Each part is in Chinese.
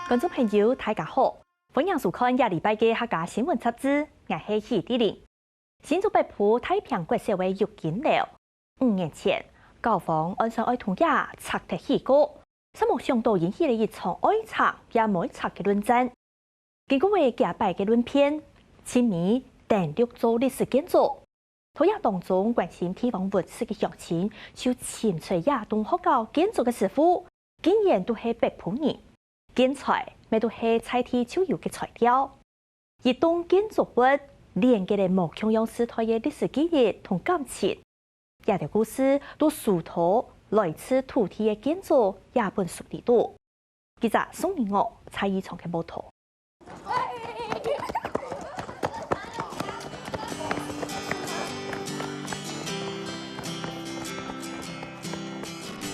观众朋友，大家好，欢迎收看下礼拜嘅客家新闻杂志，我係許地玲。新竹北埔太平國社會育嬰樓5年前，校方按上愛童也拆得起過，實冇想到引起了一場愛拆也冇拆嘅論戰。經過為假擺嘅論片，前面第6座歷史建築，土也當中關心地方物事嘅詳情，就潛在亞東學校建築嘅師傅，竟然都係北埔人。建材咪都係採地就有嘅材料，一棟建築物連接嚟無共樣時代嘅歷史記憶同感情，也條故事都屬土來自土地嘅建築也本屬地多。記者宋明岳蔡依從嘅報道。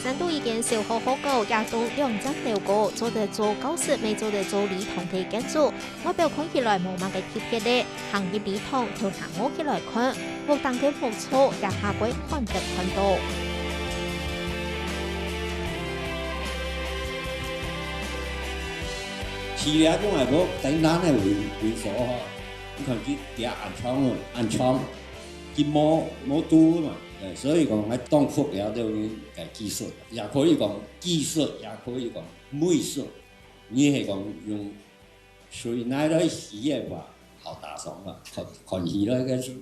成都一間小學學校也都2層樓高，做得做教室，未做得做禮堂嘅建築。我表看起來冇乜嘅特別咧，行入禮堂就行我起來看，木凳嘅木槽也下鬼看得看到。市咧講係冇頂單係會所嗬，你看佢啲暗瘡，佢冇တူ嘛。所以講喺當曲也都有技術，也可以講技術，也可以講美術。你係講用水奶來洗嘅話，好大爽啊！看起來個是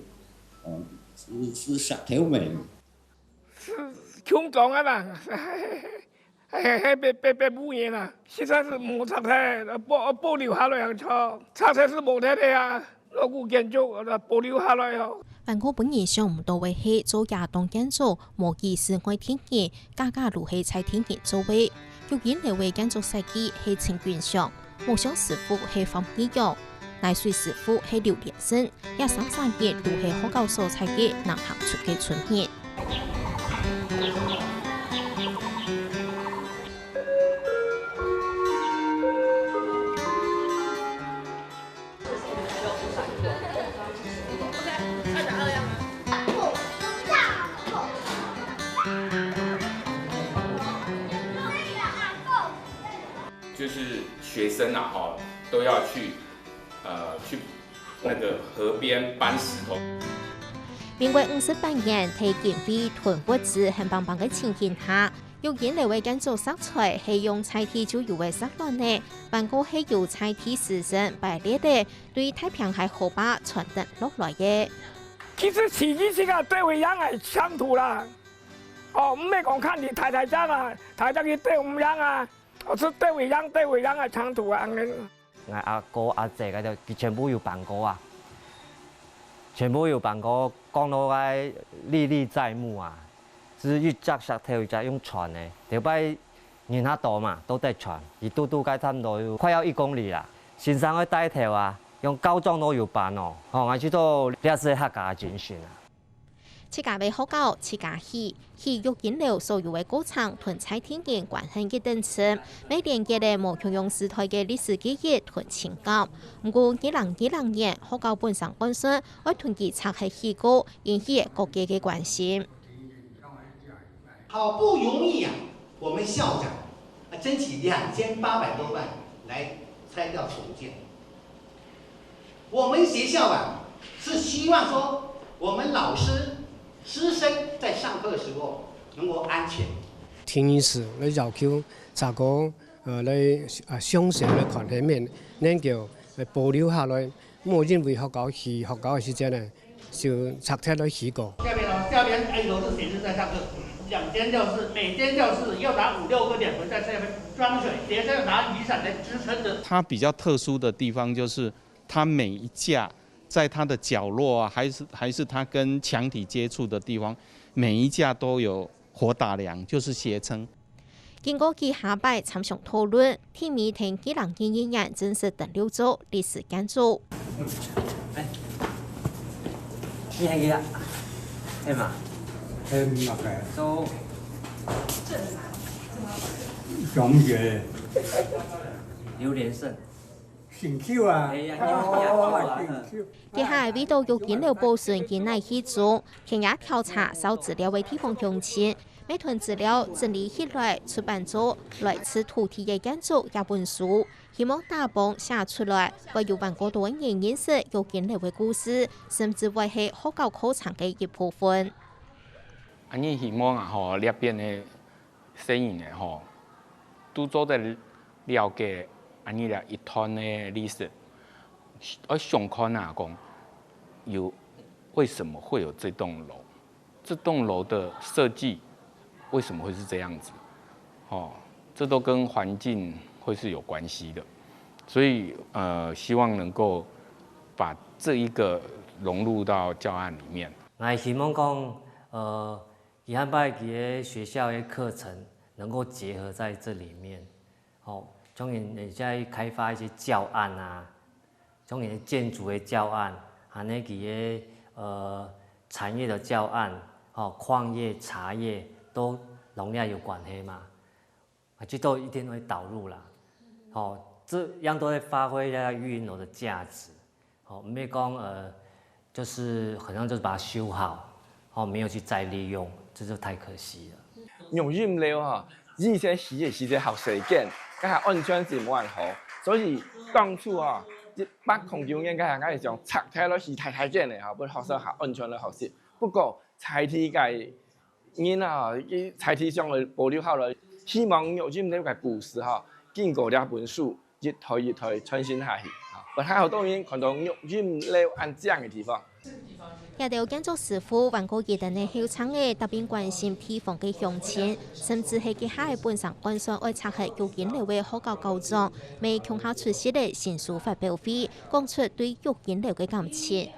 石頭味。是窮裝啊嘛，係被污染啦。現在是冇拆拆，保留下來樣拆拆是冇得的啊，那古建築保留下來哦。萬科本人想唔到為係做亞東建築，無疑是愛天然，家如係採天然做位。育嬰樓為建築設計係陳冠祥，木匠師傅係方義陽，泥水師傅係劉連生，也3日都係學校所採嘅能行出嘅春天。就是學生啊，都要去那個河邊搬石頭。民國58年，喺建議囤物資很棒棒嘅情形下，育嬰樓嘅建築色彩係用採地就有嘅色藍呢，辦公係由採地師生排列嘅，對太平海河壩傳得落來嘅。其實設計師啊，對維養係搶土啦。唔係講看你太張啊，太張佢對唔養啊。我是對維養係搶土啊！我阿哥阿姐嗰就全部要辦過啊，全部要辦過，講到係歷歷在目啊！是越紮石頭越紮用船嘅，條擺人下多嘛，都得船，而都差唔多快要1公里啦。先生去帶頭啊，用9種都要辦哦，我去做歷史客家專訓啊。自家為學校，自家起育嬰樓所有嘅過程同採天然關係嘅等次，每連結嘅無共樣時代嘅歷史記憶同情感。不過2020年，學校本身本身愛團結拆係起過，引起各界嘅關心。好不容易啊，我們校長爭取2800多萬來拆掉重建。我們學校啊，是希望說我們老師師生在上課的時候能夠安全。天意是嚟要求查個嚟詳細嘅看起面，能夠保留下來。我認為學校嘅時間呢，就拆拆嚟起過。下邊 A 樓是誰是在上課？2間教室，每間教室要拿5、6個臉盆在下面裝水，底下拿雨傘來支撐着。它比較特殊的地方就是它每一架。在它的角落啊，還是它跟牆體接觸的地方，每一架都有活打樑，就是斜撐。經過佢下擺參詳討論，天美庭2021年正式第6座歷史建築。你係幾多？係嘛？5嘅。都咁嘅。劉連勝。佢係為到育嬰樓保存建立起做，平日調查收資料嘅地方用錢，每段资料整理起来，出版咗来自土地嘅建筑一本书，希望大帮写出来，为有万个多人认识有建立嘅故事，甚至为系学校课程嘅一部分。你希望啊，吼，那边的生意呢，吼，都做在了解你俩一段的历史，而想看啊，讲有为什么会有这栋楼，这栋楼的设计。为什么会是这样子？哦，这都跟环境会是有关系的，所以希望能够把这一个融入到教案里面。我希望讲，以后摆嘅学校的课程能够结合在这里面，哦，从现在开发一些教案啊，从建筑的教案，还那个产业的教案，哦，矿业、茶叶。都农业有关系嘛，这都一定会导入啦。哦，这样都会发挥在育婴楼的价值。哦，没讲就是好像就是把它修好，哦，没有去再利用，这就太可惜了。用育料哈，以前时学时间，佢系安全是冇人好，所以当初哈109年佢系想拆开落是太紧嘅哈，不学生学安全嘅学习。不过财体嘅人啊，伊财体上嘅保留好了，希望有这么个故事哈，经过两本书一台传承下去。不太好多人看到用这么按这样嘅地方。也有建筑师傅万个热人的校厂嘅特别关心地方嘅向前，甚至係佢下本身按上愛拆係育嬰樓嘅學校構裝，未強下出席嘅新書發表會，講出對育嬰樓嘅感情。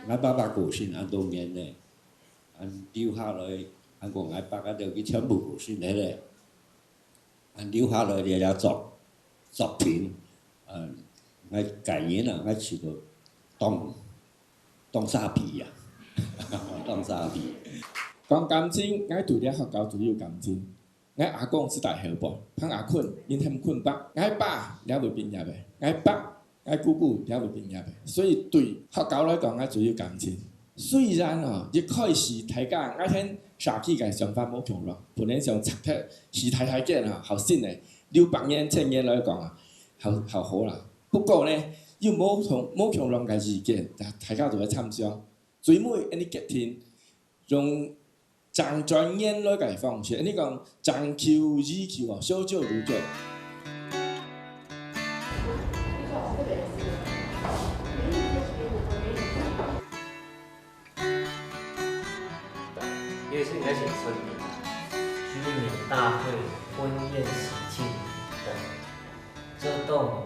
我爸爸過身按當年呢，按留下來，按講我爸爸就佢全部過身嚟咧，按留下來嘅作品，我改年啦，我去到當沙皮啊，當沙皮。講感情，我讀了學校就有感情。我阿公是大校長，潘阿坤，因他們坤北，我爸了未畢業嘅，我爸、我姑姑了未畢業嘅，所以對學校來講，我就有感情。雖然哦，一開始睇講，我聽社區嘅想法冇強咯，本來想拆開是太緊啊，好新嘅，600年、1000年來講啊，好啦。不過呢，要冇強人嘅意見，大家就會參詳。最尾你決定用正專業來嘅方式，你講正求易求啊，少做如做。因为是你在写村民、居民大会、婚宴喜庆等，这栋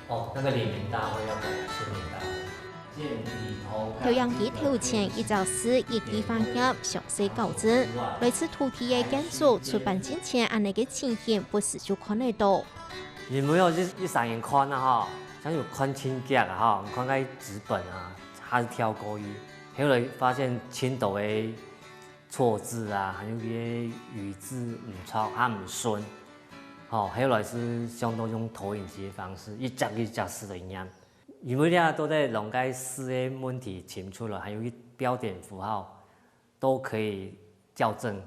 哦，那个联名大会要改村民大会。有人以挑戰一就是一地方入詳細糾正，類似土地嘅建築出版之前，按那個情形不是就看得到。有沒有一上眼看啊哈？像有看清格啊哈，你看嗰紙本啊，它是挑過去，後來發現青島嘅錯字啊，還有啲語字唔錯，它唔順，哦，後來是相當用投影機嘅方式，一格一格式的一樣。因為呢都在農界四嘅問題清楚了，還有一標點符號都可以校正。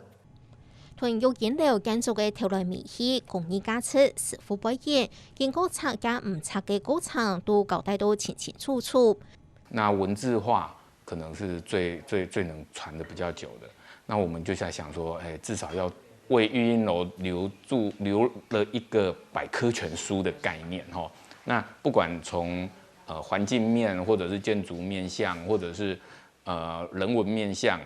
屯育嬰樓建築嘅頭來面氣工藝加出師傅表演，經過拆加唔拆嘅過程都交代到清清楚楚。那文字化可能是最能傳得比較久的。那我們就在想說，至少要為育嬰樓留了一個百科全書的概念哈。那不管從環境面，或者是建築面向，或者是人文面向，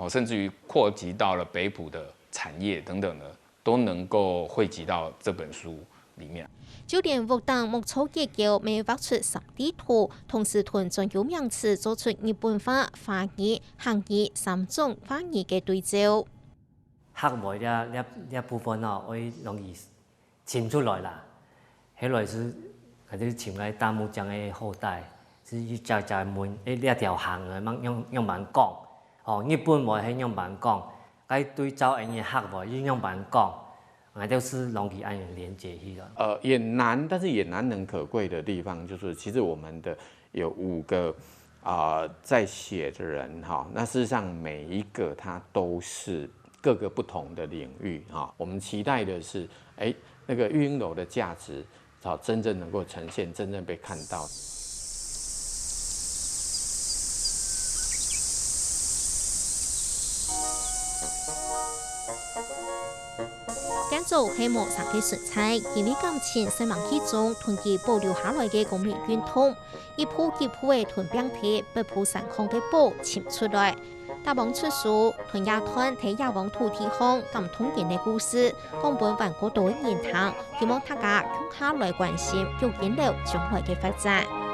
甚至於擴及到了北埔的產業等等的，都能夠匯集到這本書裡面。就連活動目測結構未畫出3D圖，同時屯專有名詞做出日本話、華語、漢語3種翻譯嘅對照。黑莓呢部分哦，會容易潛出來啦，後來是。佢哋潛喺大木匠嘅後代，是一隻門，呢一條行嘅，用慢講，哦，日本話係用慢講，喺對照人嘅黑話用慢講，我都是容易按人連接起來。也難，但是也難能可貴的地方，就是其實我們的有5個在寫的人哈，那事實上每一個他都是各个不同的领域哈。我们期待的是，那个育婴楼的价值，真正能够呈现，真正被看到。建造係無上嘅純粹，建立感情生命之中團結保留下來嘅公民傳統，一鋪一鋪嘅團餅體被鋪上空嘅寶潛出來。大王出書，團亞團睇亞王土地方咁通典嘅故事，講本萬國度嘅言談，希望大家共下來關心育嬰樓將來嘅發展。